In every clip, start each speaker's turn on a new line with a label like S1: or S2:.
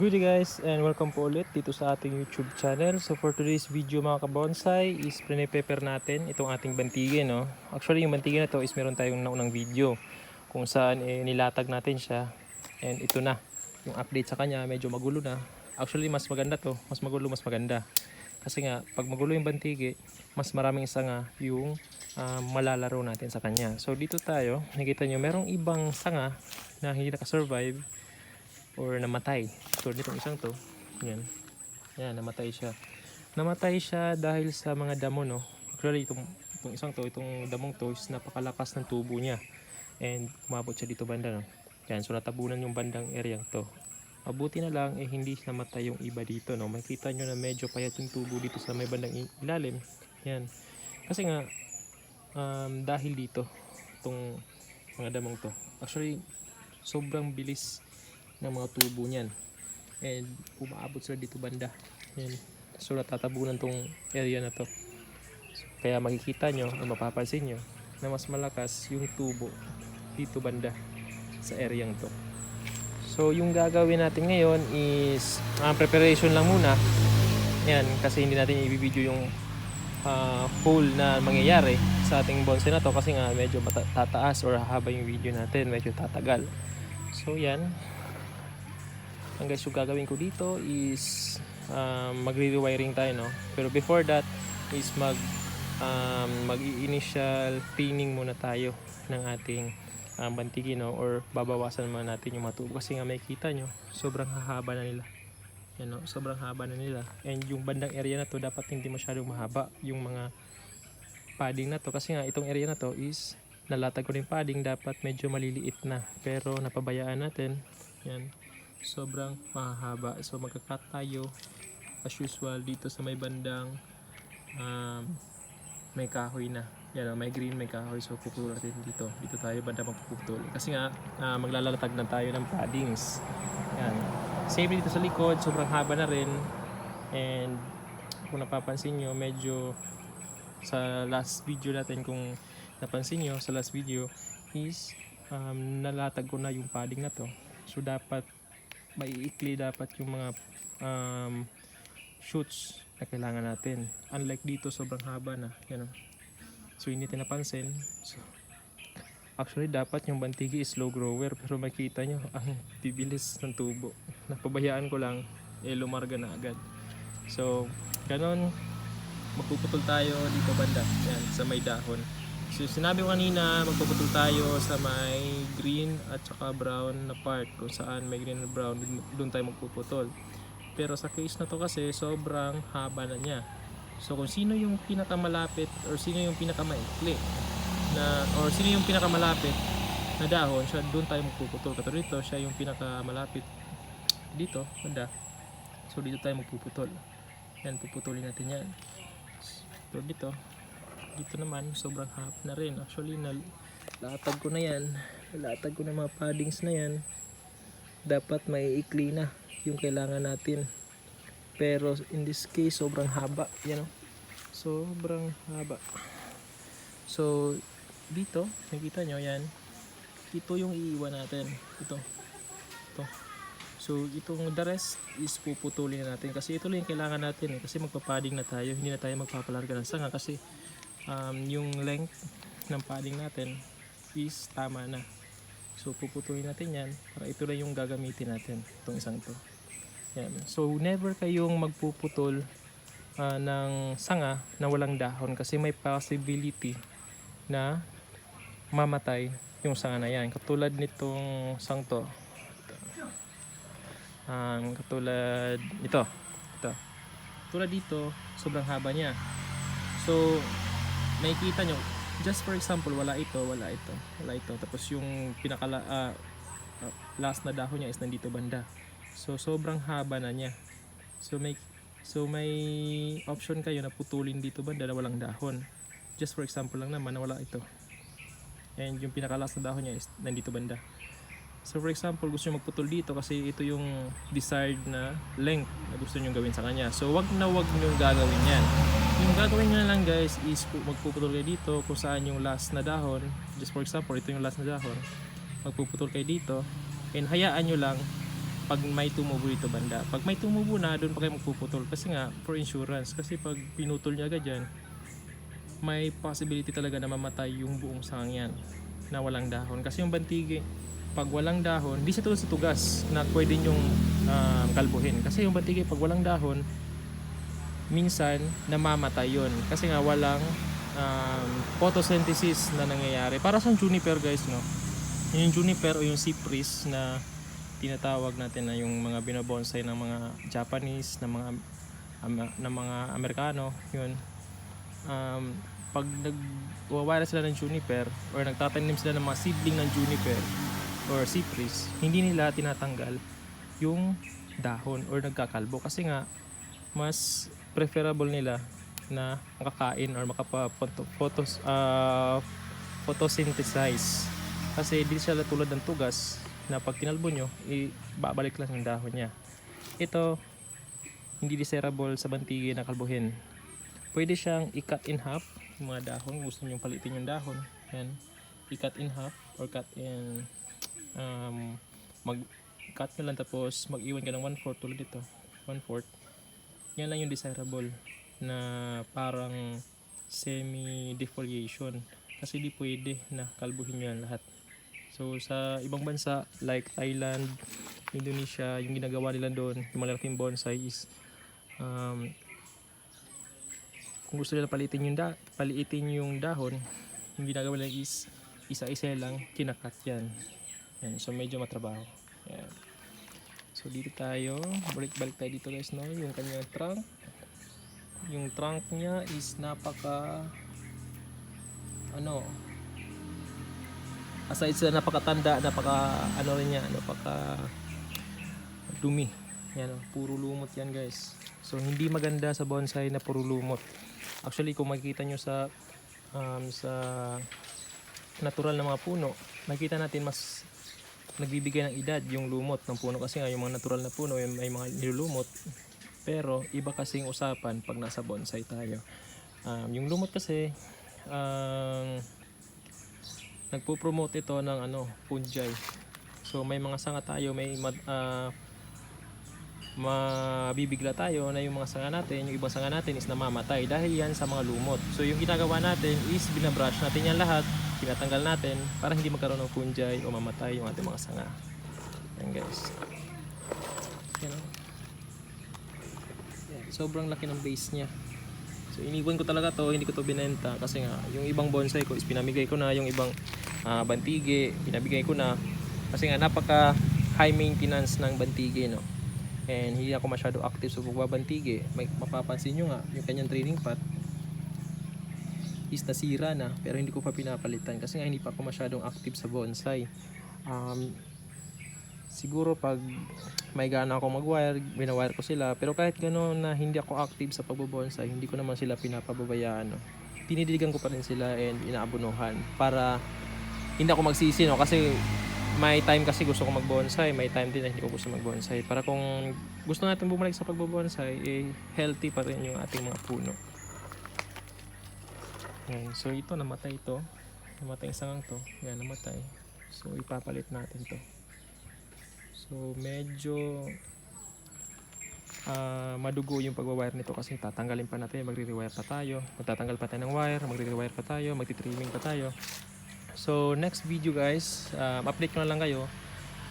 S1: Good day guys, and welcome po ulit dito sa ating YouTube channel. So for today's video mga kabonsai is prepare natin itong ating bantige, no? Actually yung bantige na to is meron tayong naunang video kung saan nilatag natin siya. And ito na yung update sa kanya, medyo magulo na. Actually mas maganda to, mas magulo mas maganda. Kasi nga pag magulo yung bantige, mas maraming sanga yung malalaro natin sa kanya. So dito tayo, nakita nyo merong ibang sanga na hindi nakasurvive or namatay. So nitong isang to, yan, namatay siya. Namatay siya dahil sa mga damo, no. Actually itong isang to, itong damong to is napakalakas ng tubo niya. And umabot siya dito banda, no. Yan, so natabunan yung bandang area to. Mabuti na lang hindi namatay yung iba dito, no. Makita nyo na medyo payat yung tubo dito sa may bandang ilalim. Yan. Kasi nga dahil dito itong mga damong to. Actually sobrang bilis ng mga tubo niyan, and umaabot sila dito banda. Yan. So natatabunan tong area na to, kaya makikita nyo o mapapansin nyo na mas malakas yung tubo dito banda sa area to. So yung gagawin natin ngayon is preparation lang muna yan, kasi hindi natin i-video yung whole na mangyayari sa ating bonsai na to, kasi nga medyo tataas or haba yung video natin, medyo tatagal. So yan ang guys, yung gagawin ko dito is magre-rewiring tayo, no? Pero before that is mag-initial cleaning muna tayo ng ating bantigi, no? Or babawasan muna natin yung matubo, kasi nga makikita nyo sobrang hahaba na nila. Yan, no? Sobrang haba na nila, and yung bandang area na to dapat hindi masyadong mahaba yung mga padding na to, kasi nga itong area na to is nalatag ko rin padding, dapat medyo maliliit na, pero napabayaan natin. Yan, sobrang mahaba. So magka-cut tayo as usual dito sa may bandang may kahoy na. Yan, may green, may kahoy. So puputol natin dito. Dito tayo banda magpuputol. Kasi nga maglalatag na tayo ng paddings. Yan. Same dito sa likod, sobrang haba na rin. And kung napapansin nyo, medyo sa last video natin, kung napansin nyo sa last video is nalatag ko na yung padding na to. So dapat maiikli dapat yung mga shoots na kailangan natin. Unlike dito, sobrang haba na. Yan. So hindi napansin. So, actually dapat yung bantigi is slow grower, pero makita nyo ang bibilis ng tubo. Napabayaan ko lang, lumarga na agad. So ganon, magpuputol tayo dito banda. Yan, sa may dahon. So sinabi ko kanina, magpuputol tayo sa may green at saka brown na part, kung saan may green and brown, doon tayo magpuputol. Pero sa case na to kasi sobrang haba na niya. So kung sino yung pinakamalapit or sino yung pinakamaikli na, or sino yung pinakamalapit na dahon, siya doon tayo magpuputol. Katulad dito, siya yung pinakamalapit dito, banda. So dito tayo magpuputol. Yan, puputulin natin yan. So dito naman sobrang haba na rin. Actually nalatag ko na yan, nalatag ko na mga paddings na yan. Dapat may ikli na yung kailangan natin, pero in this case sobrang haba. Yan, sobrang haba. So dito nakita nyo yan, ito yung iiwan natin, ito. So itong the rest is puputulin na natin, kasi ito lang yung kailangan natin, kasi magpapadding na tayo, hindi na tayo magpapalarga ng sanga, kasi yung length ng padding natin is tama na. So puputulin natin yan, para ito lang yung gagamitin natin, itong isang to. Yan. So never kayong magpuputol ng sanga na walang dahon, kasi may possibility na mamatay yung sanga na yan. Katulad nitong sang to, katulad ito. Tulad dito, sobrang haba niya. So makikita nyo, just for example, wala ito. Tapos yung last na dahon niya is nandito banda. So sobrang haba na niya. So may option kayo na putulin dito banda na walang dahon. Just for example lang naman na wala ito. And yung last na dahon niya is nandito banda. So for example, gusto nyo magputol dito kasi ito yung desired na length na gusto nyo gawin sa kanya. So wag nyo gagawin yan. Yung gagawin nyo lang guys is magpuputol kayo dito kung saan yung last na dahon. Just for example, ito yung last na dahon. Magpuputol kayo dito and hayaan nyo lang pag may tumubo dito banda. Pag may tumubo na, doon pa kayo magpuputol kasi nga for insurance. Kasi pag pinutol niya agad yan, may possibility talaga na mamatay yung buong sangyan na walang dahon. Kasi yung bantigi, pag walang dahon, hindi siya tulad sa tugas na pwede nyong kalbuhin. Kasi yung bantigi, pag walang dahon, minsan namamatay yun. Kasi nga walang photosynthesis na nangyayari. Para sa juniper guys, no? Yung juniper o yung cypress na tinatawag natin na yung mga binobonsai ng mga Japanese, ng mga Amerikano, yun. Pag nagwawala sila ng juniper or nagtatanim sila ng mga seedling ng juniper or cypress, hindi nila tinatanggal yung dahon or nagkakalbo kasi nga mas preferable nila na makakain or photosynthesize kasi di sila tulad ng tugas na pag kinalbo nyo, babalik lang yung dahon niya. Ito, hindi desirable sa bantigi na kalbuhin. Pwede siyang i-cut in half yung mga dahon. Gusto nyo palitin yung dahon, yan, i-cut in half or cut in mag-cut nyo lang tapos mag-iwan ka ng 1/4 tulad dito, 1/4. Yan lang yung desirable na parang semi-defoliation kasi di pwede na kalbuhin nyo yan lahat. So sa ibang bansa like Thailand, Indonesia, yung ginagawa nila doon, yung malalaking bonsai is kung gusto nila paliitin yung dahon, yung ginagawa nila is isa-isa lang kinakat yan. Yan. So medyo matrabaho. Yan. So dito tayo, balik tayo dito guys, no? Yung kanyang trunk. Yung trunk niya is napaka aside sa napakatanda, napaka dumi. Yan, puro lumot yan guys. So hindi maganda sa bonsai na puro lumot. Actually kung makikita nyo sa natural na mga puno, makikita natin mas nagbibigay ng edad yung lumot ng puno kasi nga yung mga natural na puno may mga nilulumot. Pero iba kasing usapan pag nasa bonsai tayo. Yung lumot kasi nagpo-promote ito ng fungi. So may mga sanga tayo, may mabibigla tayo na yung mga sanga natin, yung ibang sanga natin is namamatay dahil yan sa mga lumot. So yung ginagawa natin is binabrush natin yan lahat, tinatanggal natin para hindi magkaroon ng fungi o mamatay yung ating mga sanga. Yan guys. Yan. Sobrang laki ng base niya. So iniwan ko talaga to, hindi ko to binenta kasi nga yung ibang bonsai ko is pinamigay ko na, yung ibang bantigi pinabigay ko na kasi nga napaka high maintenance ng bantigi, no? And hindi ako masyado active sa pagbabantigi. Mapapansin nyo nga yung kanyang training pot is nasira na pero hindi ko pa pinapalitan kasi nga hindi pa ako masyadong active sa bonsai. Siguro pag may gana ako mag-wire, binawire ko sila. Pero kahit gano'n na hindi ako active sa pagbobonsai, hindi ko naman sila pinapababayaan, no? Tinidiligan ko pa rin sila and inaabunuhan para hindi ako magsisi, no? Kasi may time kasi gusto ko magbonsai, may time din na hindi ko gusto magbonsai. Para kung gusto natin bumalik sa pagbobonsai, healthy pa rin yung ating mga puno. Yan. So ito, namatay ito. Namatay yung sangang to. Yan, namatay. So ipapalit natin to. So medyo madugo yung pagwa-wire nito kasi tatanggalin pa natin, magre-rewire pa tayo, magtatanggal pa tayo ng wire, magre-rewire pa tayo, magti-trimming pa tayo. So next video guys, update ko na lang kayo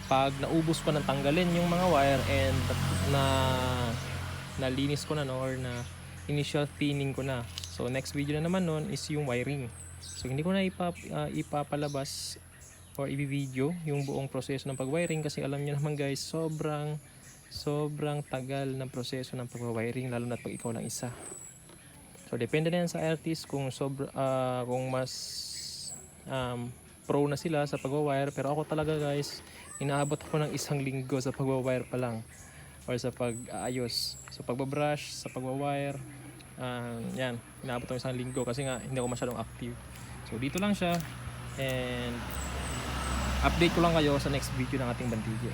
S1: pag naubos ko ng tanggalin yung mga wire and nalinis ko na, no, or na initial thinning ko na. So next video na naman nun is yung wiring. So hindi ko na ipapalabas or i-video yung buong proseso ng pag-wiring kasi alam niyo naman guys, sobrang tagal ng proseso ng pag-wiring lalo na pag ikaw lang isa. So depende na yan sa artist kung mas pro na sila sa pag-wire, pero ako talaga guys, inaabot ako ng 1 linggo sa pag-wire pa lang or sa pag-aayos. So pag-brush, sa pag-wire, yan, inaabot ako 1 linggo kasi nga hindi ako masyadong active. So dito lang siya and update ko lang kayo sa next video ng ating bantigi.